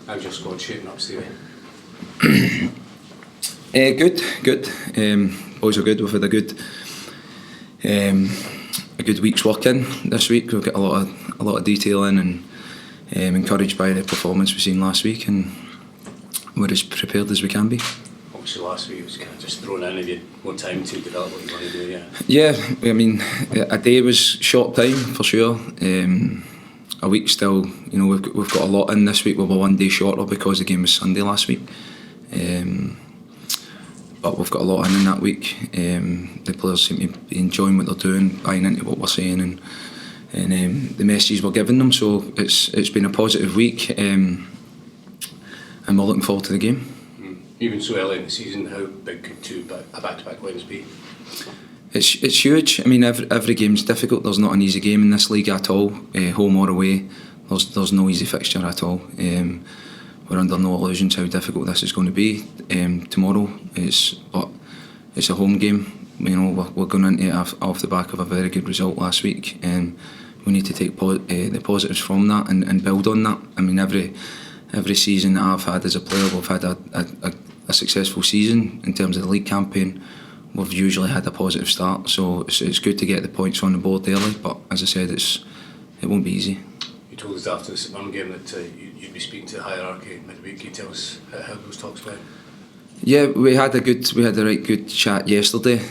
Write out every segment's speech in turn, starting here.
How's your squad shaping up, Stevie? Good. Boys are good. We've had a good week's work in this week. We've got a lot of detail in, and encouraged by the performance we've seen last week, and we're as prepared as we can be. Obviously last week it was kind of just thrown in. Have you had more time to develop what you want to do? Yeah, I mean, a day was short time for sure. A week still, we've got a lot in this week. We were one day shorter because the game was Sunday last week. But we've got a lot in that week. The players seem to be enjoying what they're doing, buying into what we're saying, and the messages we're giving them. So it's been a positive week, and we're looking forward to the game. Even so early in the season, how big could a back-to-back wins be? It's huge. I mean, every game's difficult. There's not an easy game in this league at all, home or away. There's no easy fixture at all. We're under no illusions how difficult this is going to be tomorrow. But it's a home game. We're going into it off the back of a very good result last week, and we need to take the positives from that and build on that. I mean, every season that I've had as a player, we've had a successful season in terms of the league campaign. We've usually had a positive start, so it's good to get the points on the board early. But as I said, it won't be easy. You told us after this one game that you'd be speaking to the hierarchy midweek. Can you tell us how those talks went? Yeah, we had a right good chat yesterday.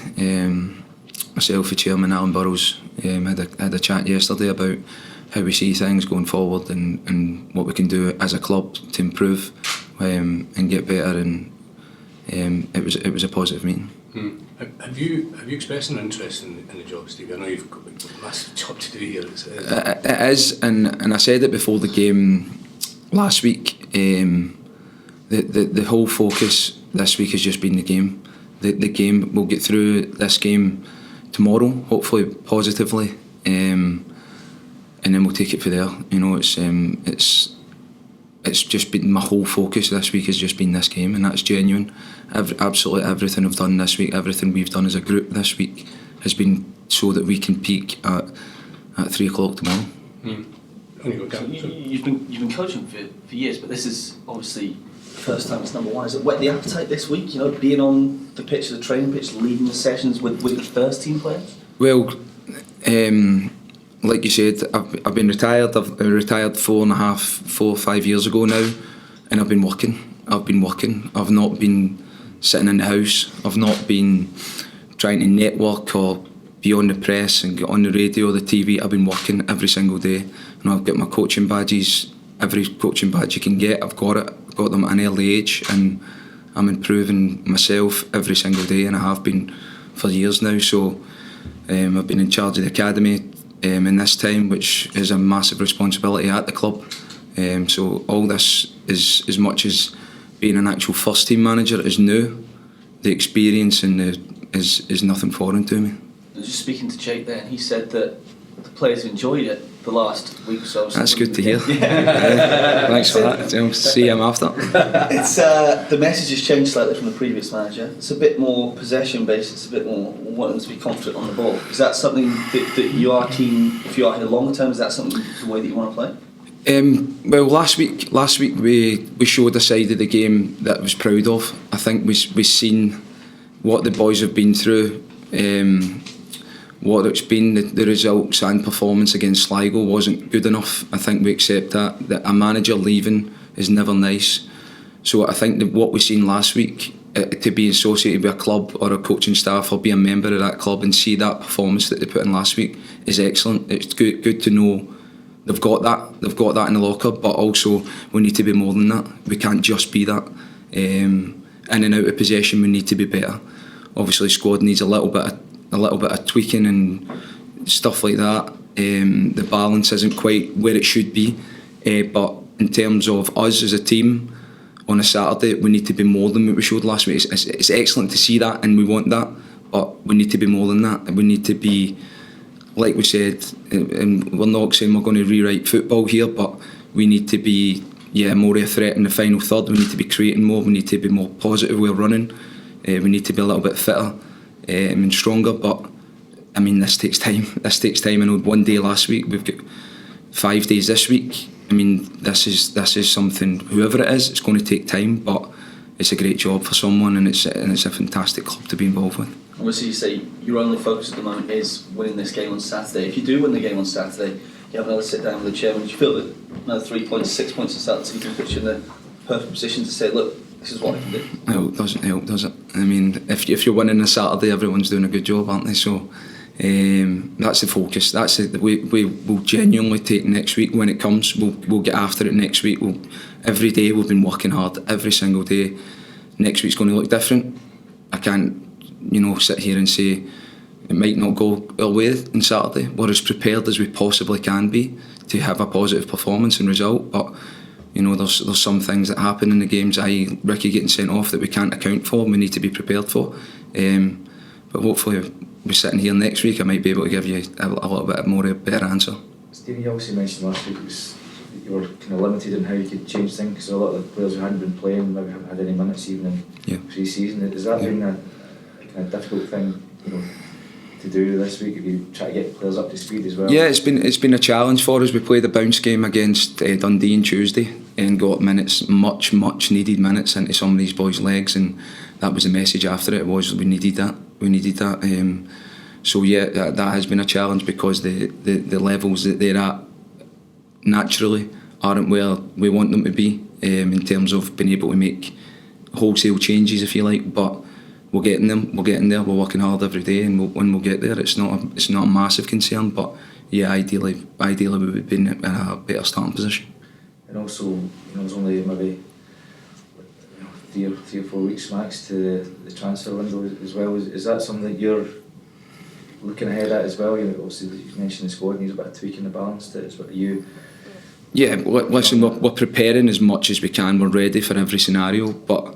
Myself, the chairman, Alan Burrows, had a chat yesterday about how we see things going forward and what we can do as a club to improve and get better. And it was a positive meeting. Have you expressed an interest in the job, Steve? I know you've got a massive job to do here. It is, and I said it before the game last week. The whole focus this week has just been the game. The game. We'll get through this game tomorrow, hopefully positively, and then we'll take it from there. It's just been my whole focus this week has just been this game, and that's genuine. Absolutely everything I've done this week, everything we've done as a group this week, has been so that we can peak at 3 o'clock tomorrow. So you've been coaching for years, but this is obviously the first time it's number one. Has it whet the appetite this week? Being on the pitch, the training pitch, leading the sessions with the first team players. Well, like you said, I've been retired. I've been retired 4 or 5 years ago now, and I've been working. I've not been sitting in the house. I've not been trying to network or be on the press and get on the radio or the TV. I've been working every single day. I've got my coaching badges. Every coaching badge you can get, I've got it. I've got them at an early age, and I'm improving myself every single day, and I have been for years now. So I've been in charge of the academy in this time, which is a massive responsibility at the club. So all this is, as much as being an actual first team manager, is new. The experience is nothing foreign to me. I was just speaking to Jake there, and he said that the players enjoyed it the last week or so. That's good to hear. Thanks for that. See him after. It's the message has changed slightly from the previous manager. It's a bit more possession based. It's a bit more wanting to be confident on the ball. Is that something that you are keen? If you are here longer term, is that something the way that you want to play? Well, last week we showed a side of the game that I was proud of. I think we seen what the boys have been through. What it's been, the results and performance against Sligo wasn't good enough. I think we accept that a manager leaving is never nice. So I think that what we seen last week, to be associated with a club or a coaching staff or be a member of that club and see that performance that they put in last week is excellent. It's good to know they've got that in the locker, but also we need to be more than that. We can't just be that. In and out of possession, we need to be better. Obviously, squad needs a little bit of tweaking and stuff like that. The balance isn't quite where it should be, but in terms of us as a team on a Saturday, we need to be more than what we showed last week. It's excellent to see that, and we want that, but we need to be more than that. We need to be, like we said, and we're not saying we're going to rewrite football here, but we need to be more of a threat in the final third. We need to be creating more. We need to be more positive. We're running. We need to be a little bit fitter and stronger. But I mean, this takes time. I know 1 day last week. We've got 5 days this week. I mean, this is something, whoever it is, it's going to take time, but it's a great job for someone, and it's a fantastic club to be involved with. Obviously, you say your only focus at the moment is winning this game on Saturday. If you do win the game on Saturday, you have another sit down with the chairman. Do you feel that another 3 points, 6 points of Saturday, you can put you in the perfect position to say, look, this is what I can do? It doesn't help, does it? I mean, if you're winning on Saturday, everyone's doing a good job, aren't they? So that's the focus. That's it. We will genuinely take next week when it comes. We'll get after it next week. Every day we've been working hard, every single day. Next week's going to look different. I can't, sit here and say it might not go our way on Saturday. We're as prepared as we possibly can be to have a positive performance and result, but there's some things that happen in the games, i.e. Ricky getting sent off, that we can't account for and we need to be prepared for. But hopefully we're sitting here next week, I might be able to give you a little bit more a better answer. Stephen, you obviously mentioned last week you were kind of limited in how you could change things, because a lot of the players who hadn't been playing maybe haven't had any minutes even in pre-season. Has that been a kind of difficult thing to do this week? Have you tried to get players up to speed as well? Yeah, it's been a challenge for us. We played a bounce game against Dundee on Tuesday and got minutes, much needed minutes into some of these boys' legs, and that was the message after it, was we needed that. So yeah, that has been a challenge, because the levels that they're at naturally aren't where we want them to be, in terms of being able to make wholesale changes, if you like. But we're getting them. We're getting there. We're working hard every day, and when we'll get there, it's not a massive concern. But yeah, ideally we would be in a better starting position. And also, there's only maybe 3 or 4 weeks max to the transfer window as well. Is that something that you're looking ahead at as well? Obviously, you mentioned the squad needs a bit of tweaking the balance to it. What you? Yeah, listen, we're preparing as much as we can. We're ready for every scenario, but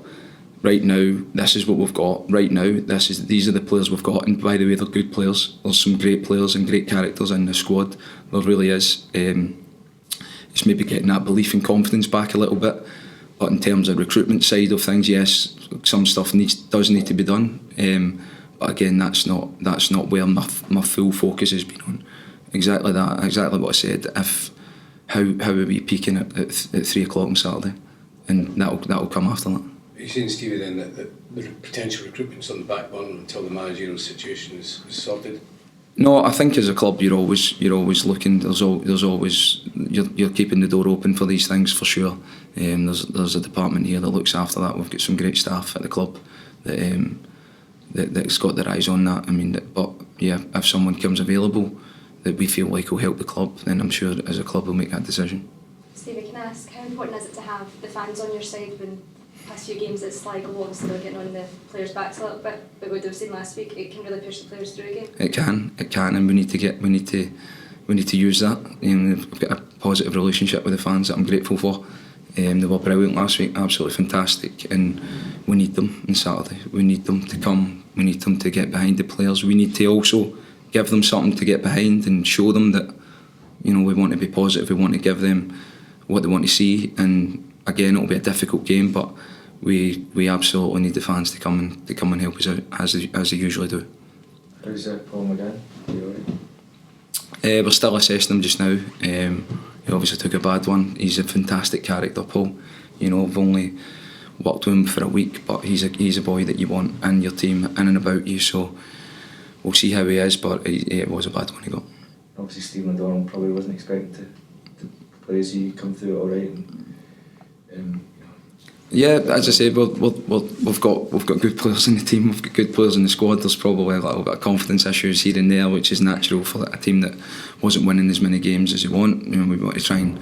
right now, this is what we've got. Right now, these are the players we've got, and by the way, they're good players. There's some great players and great characters in the squad. There really is. It's maybe getting that belief and confidence back a little bit. But in terms of recruitment side of things, yes, some stuff does need to be done. But again, that's not where my full focus has been on. Exactly that. Exactly what I said. How are we peaking at 3 o'clock on Saturday, and that'll come after that. Are you saying, Stevie, then that the potential recruitment's on the back burner until the managerial situation is sorted? No, I think as a club you're always looking. There's always you're keeping the door open for these things, for sure. There's a department here that looks after that. We've got some great staff at the club that's got their eyes on that. I mean, but yeah, if someone comes available that we feel like will help the club, then I'm sure as a club we'll make that decision. Stevie, can I ask, how important is it to have the fans on your side when past few games it's like, obviously they're getting on the players' backs a little bit, but we've seen last week it can really push the players through again? It can, and we need to use that. We've got a positive relationship with the fans that I'm grateful for. They were brilliant last week, absolutely fantastic, and we need them on Saturday. We need them to come, we need them to get behind the players. We need to also give them something to get behind and show them that we want to be positive, we want to give them what they want to see. And again, it'll be a difficult game, but we absolutely need the fans to come and help us out as they usually do. How's Paul McGann? Are you alright? We're still assessing him just now. He obviously took a bad one. He's a fantastic character, Paul. I've only worked with him for a week, but he's a boy that you want in your team, in and about you. So we'll see how he is, but it was a bad one he got. Obviously, Stephen O'Donnell probably wasn't expecting to play as you come through it all right. Yeah, as I said, we've got good players in the team. We've got good players in the squad. There's probably a little bit of confidence issues here and there, which is natural for a team that wasn't winning as many games as they want. We want to try and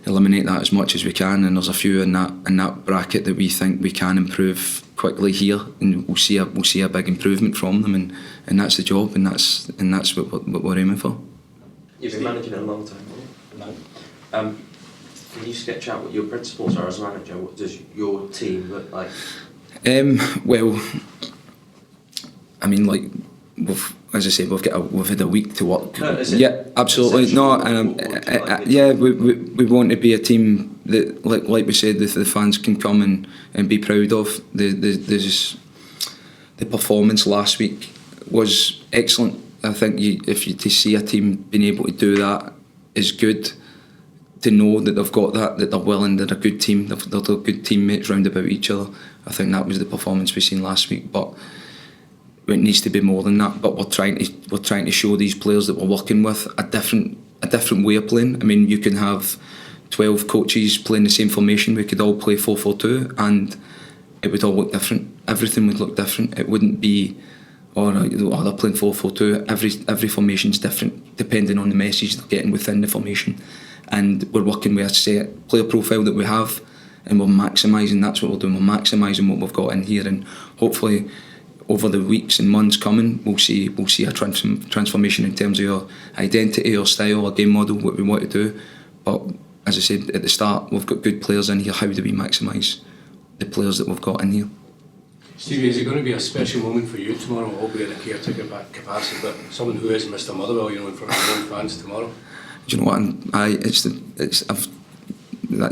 eliminate that as much as we can. And there's a few in that bracket that we think we can improve quickly here, and we'll see a big improvement from them. And that's the job, and that's what we're aiming for. You've been managing it a long time, haven't you? Can you sketch out what your principles are as a manager? What does your team look like? Well, I mean, as I said, we've had a week to work. No, yeah, absolutely. No, yeah, we want to be a team that, like we said, the fans can come and be proud of. The performance last week was excellent. I think to see a team being able to do that is good. to know that they've got that they're willing, they're a good team, they're good teammates round about each other. I think that was the performance we seen last week, but it needs to be more than that. But we're trying to show these players that we're working with a different way of playing. I mean, you can have 12 coaches playing the same formation. We could all play 4-4-2, and it would all look different. Everything would look different. It wouldn't be, they're playing 4-4-2. Every formation's different depending on the message they're getting within the formation. And we're working with a set player profile that we have, and we're maximising. That's what we're doing. We're maximising what we've got in here, and hopefully over the weeks and months coming, we'll see a transformation in terms of our identity, our style, our game model, what we want to do. But as I said at the start, we've got good players in here. How do we maximise the players that we've got in here? Stevie, is it going to be a special moment for you tomorrow, albeit in a caretaker capacity, but someone who is Mr. Motherwell, in front of your own fans tomorrow? Do you know what?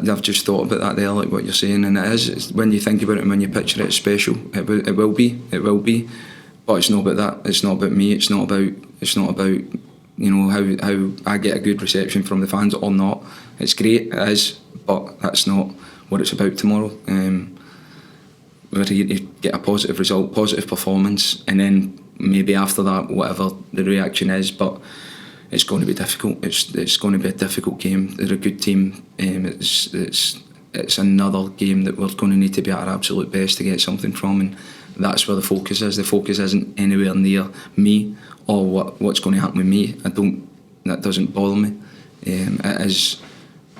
I've just thought about that there, like what you're saying, and it's when you think about it and when you picture it, it's special. It will be, but it's not about that. It's not about me. It's not about how I get a good reception from the fans or not. It's great, it is, but that's not what it's about tomorrow. We're here to get a positive result, positive performance, and then maybe after that, whatever the reaction is, but it's going to be difficult. It's going to be a difficult game. They're a good team. It's another game that we're going to need to be at our absolute best to get something from, and that's where the focus is. The focus isn't anywhere near me or what's going to happen with me. That doesn't bother me. It is,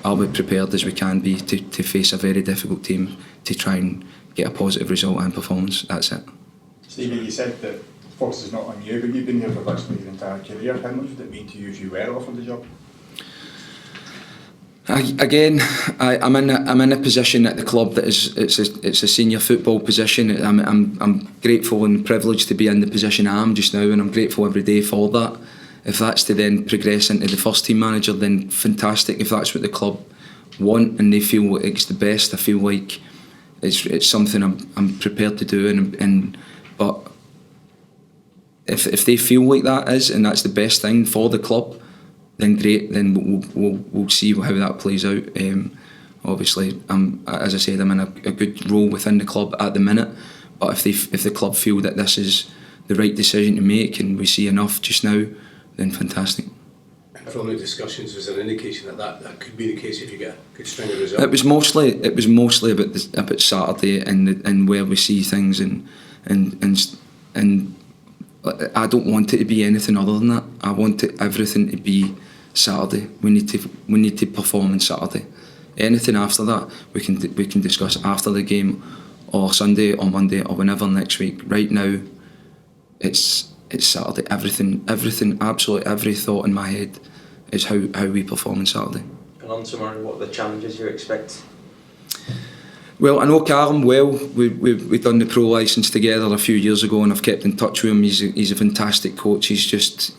are we prepared as we can be to face a very difficult team to try and get a positive result and performance. That's it. Stevie, you said that focus is not on you, but you've been here for virtually your entire career. How much would it mean to you if you were offered the job? I'm in a position at the club that it's a senior football position. I'm grateful and privileged to be in the position I am just now, and I'm grateful every day for that. If that's to then progress into the first team manager, then fantastic. If that's what the club want and they feel it's the best, I feel like it's something I'm prepared to do. But if they feel like that is, and that's the best thing for the club, then great. Then we'll see how that plays out. Obviously, as I said, I'm in a good role within the club at the minute. But if the club feel that this is the right decision to make, and we see enough just now, then fantastic. From the discussions, was there an indication that could be the case if you get a good string of results? It was mostly about Saturday and where we see things, and I don't want it to be anything other than that. I want everything to be Saturday. We need to perform on Saturday. Anything after that, we can discuss after the game, or Sunday or Monday or whenever next week. Right now, it's Saturday. Everything, absolutely every thought in my head is how we perform on Saturday. And on tomorrow, what are the challenges you expect? Well, I know Callum well. We done the pro licence together a few years ago, and I've kept in touch with him. He's a fantastic coach. He's just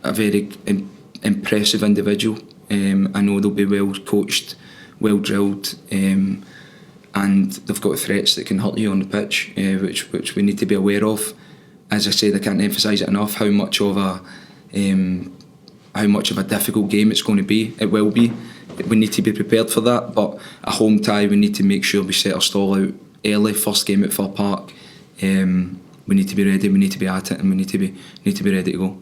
a very impressive individual. I know they'll be well coached, well drilled, and they've got threats that can hurt you on the pitch, which we need to be aware of. As I said, I can't emphasise it enough how much of a difficult game it's going to be. It will be. We need to be prepared for that. But a home tie, we need to make sure we set our stall out early. First game at Fir Park, we need to be ready. We need to be at it, and we need to be ready to go.